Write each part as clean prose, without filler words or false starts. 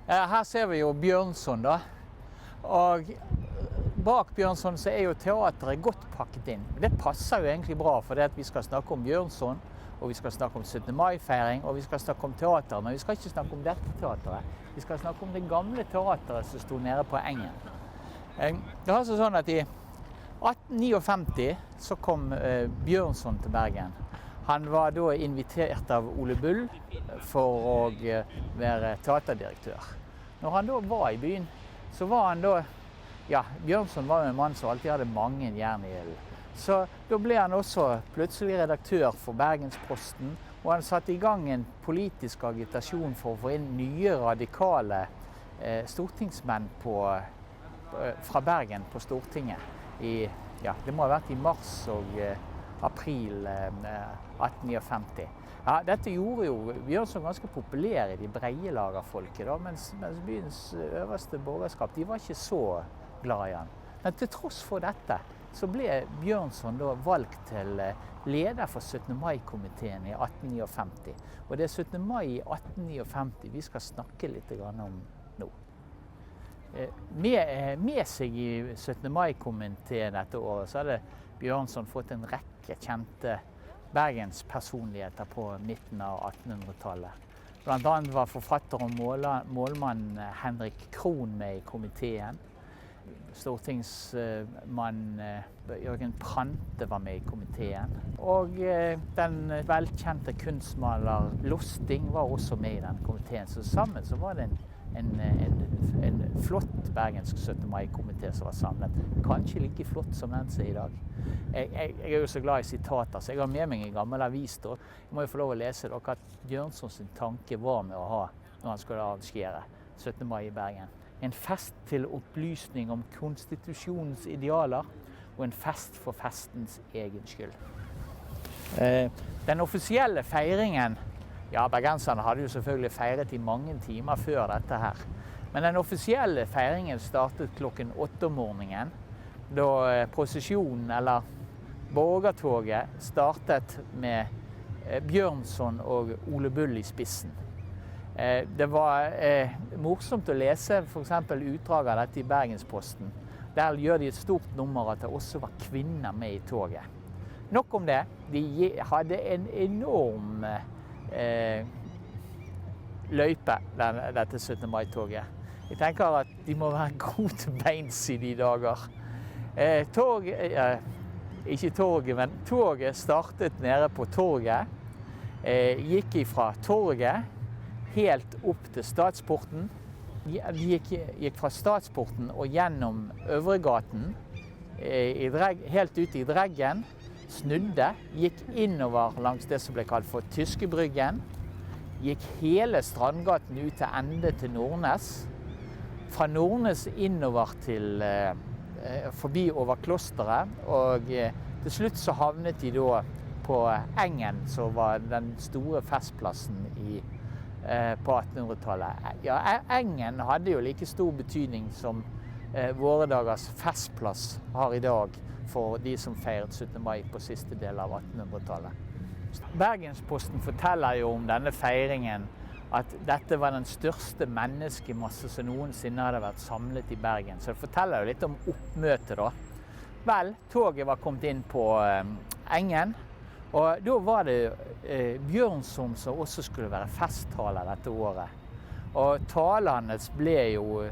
Her ser vi jo Bjørnson da, og bak Bjørnson så jo teateret godt pakket inn. Det passer jo egentlig bra, for vi skal snakke om Bjørnson, og vi skal snakke om 17. mai-feiring, og vi skal snakke om teater, men vi skal ikke snakke om dette teateret. Vi skal snakke om det gamle teateret som sto nede på Engen. Det var altså sånn at i 1859 så kom Bjørnson til Bergen. Han var da invitert av Ole Bull for å være teaterdirektør. Når han da var i byen, så var han da, Bjørnson var jo en mann som alltid hadde mange jern i ilden. Så da ble han også plutselig redaktør for Bergensposten, og han satte i gang en politisk agitasjon for å få inn nye radikale stortingsmenn fra Bergen på Stortinget i, det må ha vært i mars og april 1859. Ja, dette gjorde jo Bjørnson ganske populær i de breie lagerfolket, da, mens byens øverste borgerskap, de var ikke så glad i han. Men til tross for dette, så ble Bjørnson da valgt til leder for 17. mai-komiteen i 1859. Og det 17. mai i 1859 vi skal snakke litt om nå. Med seg i 17. mai-komiteen dette året, så hadde Bjørnson fått en rekke kjente Bergens personligheter på midten av 1800-tallet. Blant annet var forfatter og målmann Henrik Krohn med i komiteen. Stortingsmann Jørgen Prante var med i komiteen. Og den velkjente kunstmaler Losting var også med i den komiteen. Så sammen så var det en flott bergensk 17. mai-komité som var samlet. Kanskje like flott som den som i dag. Jeg jo så glad i sitater, så jeg har med meg en gammel avis da. Jeg må jo få lov å lese dere at Bjørnson sin tanke var med å ha når han skulle avskjære 17. mai i Bergen. En fest til opplysning om konstitusjonens idealer, og en fest for festens egen skyld. Den offisielle feiringen, bergenserne hadde jo selvfølgelig feiret i mange timer før dette her. Men den offisielle feiringen startet klokken 8 om morgenen, da prosesjonen, eller borgertoget, startet med Bjørnson og Ole Bull i spissen. Det var morsomt å lese for eksempel utdrag av dette i Bergensposten. Der gjør de et stort nummer at det også var kvinner med i toget. Nok om det. De hadde en enorm løype, dette 17. mai-toget. Jeg tenker at de må være gode til beins i de dager. Ikke toget, men toget startet nede på torget. Gikk ifra torget helt opp til Stadsporten. De gikk fra Stadsporten og gjennom Øvregaten, helt ut i Dreggen, snudde, gikk innover langs det som ble kalt for Tyskebryggen, gikk hele Strandgaten ut til ende til Nordnes, fra Nordnes innover til forbi over klosteret, og til slutt så havnet de da på Engen, som var den store festplassen på 1800-tallet. Engen hadde jo like stor betydning som våre dagers festplass har i dag for de som feiret 17. mai på siste del av 1800-tallet. Bergensposten forteller jo om denne feiringen at dette var den største menneskemasse som noensinne hadde vært samlet i Bergen. Så det forteller jo litt om oppmøtet da. Vel, toget var kommet inn på Engen, og da var det Bjørnson som også skulle være festtaler dette året. Og talen hans ble jo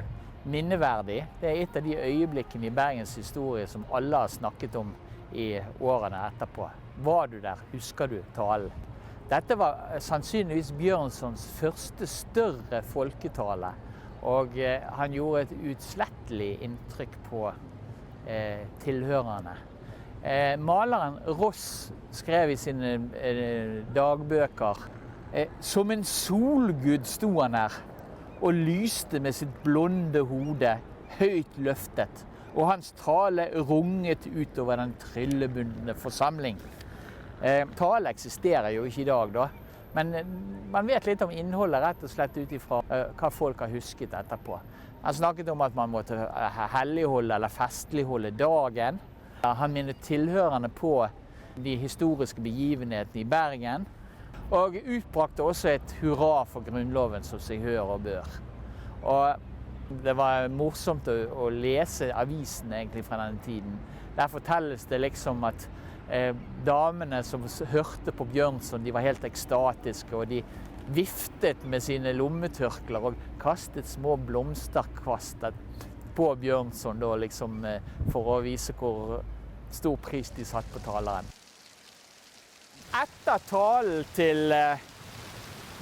minneverdig. Det et av de øyeblikkene i Bergens historie som alle har snakket om i årene etterpå. Var du der? Husker du talen? Dette var sannsynligvis Bjørnsons første større folketale, og han gjorde et utslettelig inntrykk på tilhørerne. Maleren Ross skrev i sine dagbøker som en solgud sto han her og lyste med sitt blonde hode høyt løftet, og hans tale runget utover den tryllebundne forsamling. Tale eksisterer jo ikke i dag da, men man vet litt om innholdet rett og slett ut ifra hva folk har husket etterpå. Han snakket om at man måtte helligholde eller festligholde dagen. Han minnet tilhørende på de historiske begivenhetene i Bergen, og utbrakte også et hurra for grunnloven som seg hør og bør. Og det var morsomt å lese avisen egentlig fra denne tiden. Der fortelles det liksom at damene som hørte på Bjørnson, de var helt ekstatiske, og de viftet med sine lommetørkler og kastet små blomsterkvaster på Bjørnson da, liksom, for å vise hvor stor pris de satt på taleren. Etter talen til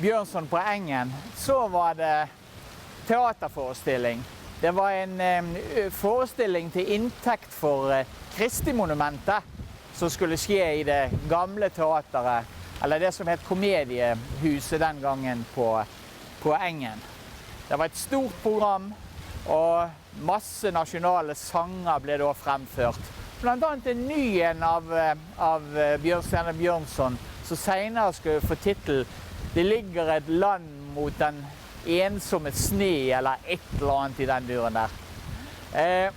Bjørnson på Engen, så var det teaterforestilling. Det var en forestilling til inntekt for Kristi-monumentet som skulle skje i det gamle teateret, eller det som het Komediehuset den gangen på Engen. Det var et stort program, og masse nasjonale sanger ble da fremført. Blant annet en ny en av Bjørnstjerne Bjørnson, som senere skulle få titel «Det ligger et land mot den ensomme sne», eller et eller annet i den duren der.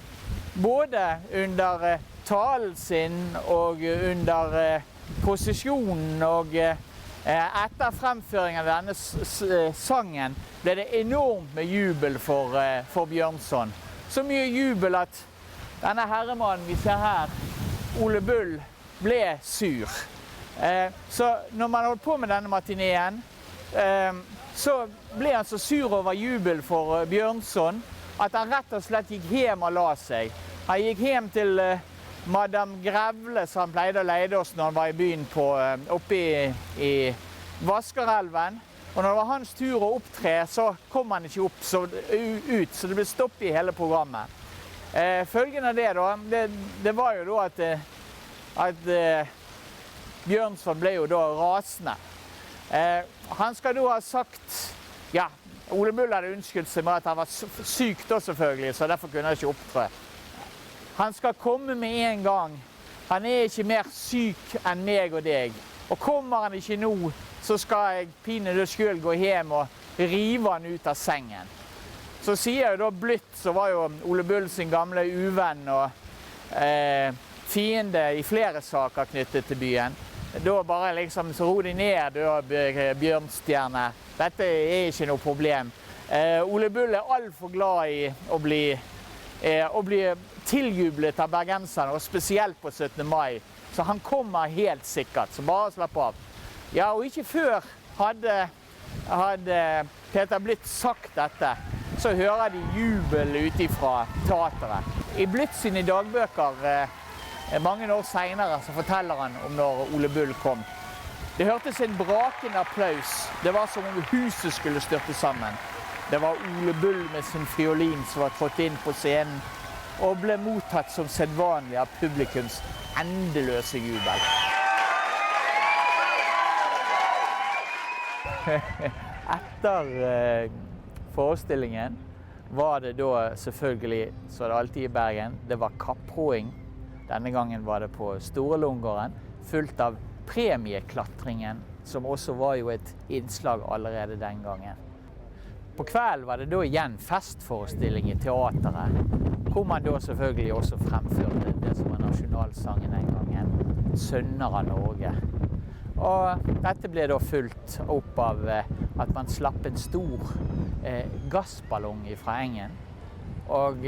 Både under talen sin og under posisjonen og etter fremføringen av denne sangen ble det enormt med jubel for Bjørnson. Så mye jubel at denne herremannen vi ser her, Ole Bull, ble sur. Så når man holdt på med denne matineen, så ble han så sur over jubel for Bjørnson at han rett og slett gikk hjem og la seg. Han gikk hjem til Madame Grevle, som han pleide å leide oss når han var i byen oppe i Vaskerelven. Og når det var hans tur å opptre, så kom han ikke ut, så det ble stopp i hele programmet. Følgen av det da, det var jo da at Bjørnson ble jo da rasende. Han skal da ha sagt, ja, Ole Bull hadde unnskyldt seg med at han var syk da selvfølgelig, så derfor kunne han ikke opptre. Han skal komme med en gang. Han ikke mer syk enn meg og deg. Og kommer han ikke nå, så skal jeg pinedød selv gå hjem og rive han ut av sengen. Så sier jo da Blytt, så var jo Ole Bull sin gamle uvenn og fiende i flere saker knyttet til byen. Da bare liksom, så ro de ned, Bjørnstjerne. Dette ikke noe problem. Ole Bull alt for glad i å bli tiljublet av bergenserne, og spesielt på 17. mai. Så han kommer helt sikkert, så bare slapp av. Ja, og ikke før hadde Peter Blytt sagt dette, så hører de jubel ute fra teateret. I Blytt sine dagbøker, mange år senere, så forteller han om når Ole Bull kom. Det hørtes en brakende applaus. Det var som om huset skulle styrte sammen. Det var Ole Bull med sin fiolin som var trådt inn på scenen, og ble mottatt som sedvanlig av publikums endeløse jubel. Etter forestillingen var det da selvfølgelig, så det alltid i Bergen, det var kapproing. Denne gangen var det på Store Lungården, fullt av premieklatringen, som også var jo et innslag allerede den gangen. På kvelden var det da igjen festforestilling i teateret, hvor man da selvfølgelig også fremførte det som var nasjonalsangen den gangen, Sønner av Norge. Og dette ble da fulgt opp av at man slapp en stor gassballong fra Engen. Og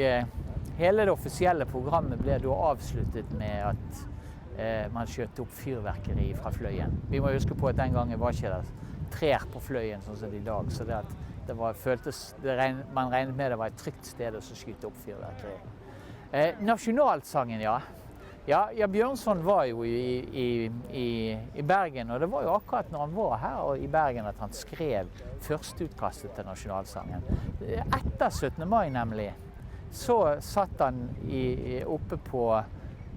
hele det offisielle programmet ble da avsluttet med at man skjøt opp fyrverkeri fra Fløyen. Vi må huske på at den gangen var ikke det trær på Fløyen sånn som det i dag, så det at man regnet med det var et trygt sted å skyte opp fyrverkeri. Nasjonalsangen, ja. Ja, Bjørnson var jo i Bergen, og det var jo akkurat når han var her i Bergen at han skrev førsteutkastet til nasjonalsangen. Etter 17. mai nemlig, så satt han oppe på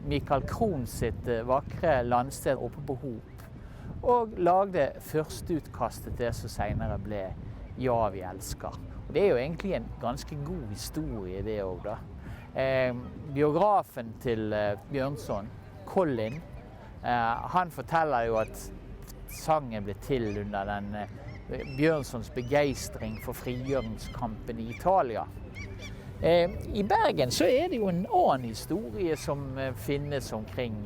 Michael Krohn sitt vakre landsted oppe på Hop, og lagde førsteutkastet til det som senere ble Ja, vi elsker. Og det jo egentlig en ganske god historie det også da. Biografen til Bjørnson, Colin, han forteller jo at sangen ble til under den Bjørnsons begeistring for frigjøringskampen i Italia. I Bergen så det jo en annen historie som finnes omkring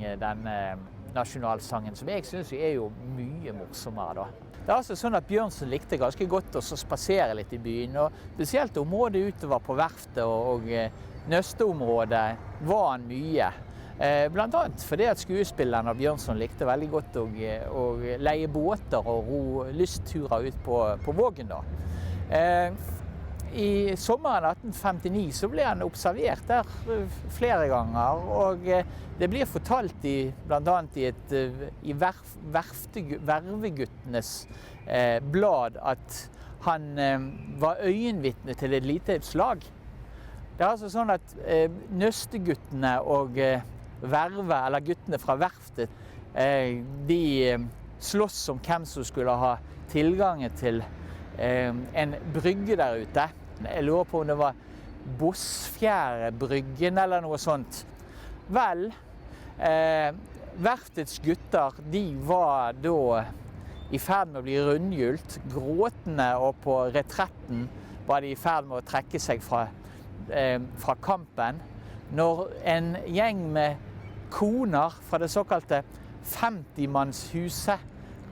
nasjonalsangen, som jeg synes jo mye morsommere da. Det altså sånn at Bjørnson likte ganske godt å spasere litt i byen, og spesielt området utover på verftet og nøsteområdet var han mye. Blant annet fordi at skuespilleren av Bjørnson likte veldig godt å leie båter og ro lystturer ut på Vågen da. I sommeren 1859 så ble han observert der flere ganger, og det blir fortalt blant annet i Verveguttenes blad at han var øyenvitne til et lite slag. Det altså sånn at nøsteguttene og Verve, eller guttene fra verftet, de slåss om hvem som skulle ha tilgangen til en brygge der ute. Jeg lurer på om det var Bossfjærebryggen eller noe sånt. Vel, verftets gutter, de var da i ferd med å bli rundhjult, gråtende, og på retretten var de i ferd med å trekke seg fra kampen. Når en gjeng med koner fra det såkalte 50-mannshuset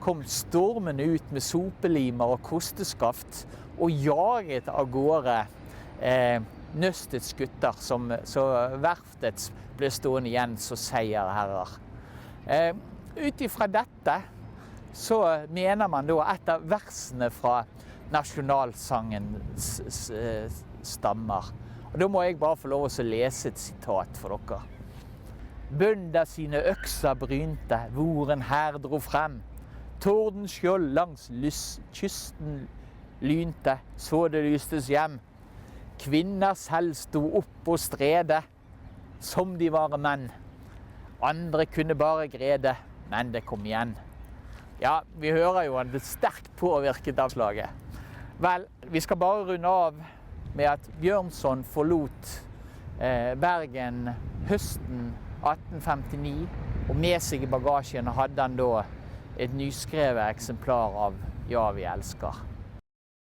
kom stormende ut med sopelimer og kosteskaft og jaget av gårde nøstets gutter, så verftets ble stående igjen som seierherrer. Ut ifra dette så mener man da et av versene fra nasjonalsangen stammer. Og da må jeg bare få lov å lese et sitat for dere. Bønder sine økser brynte, hvor en hær dro frem. Tordenskjold langs kysten lynte, så det lystes hjem. Kvinner selv sto opp og strede, som de var menn. Andre kunne bare grede, men det kom igjen. Ja, vi hører jo han ble sterkt påvirket av slaget. Vel, vi skal bare runde av med at Bjørnson forlot Bergen høsten 1859, og med seg i bagasjen hadde han da et nyskrevet eksemplar av Ja, vi elsker.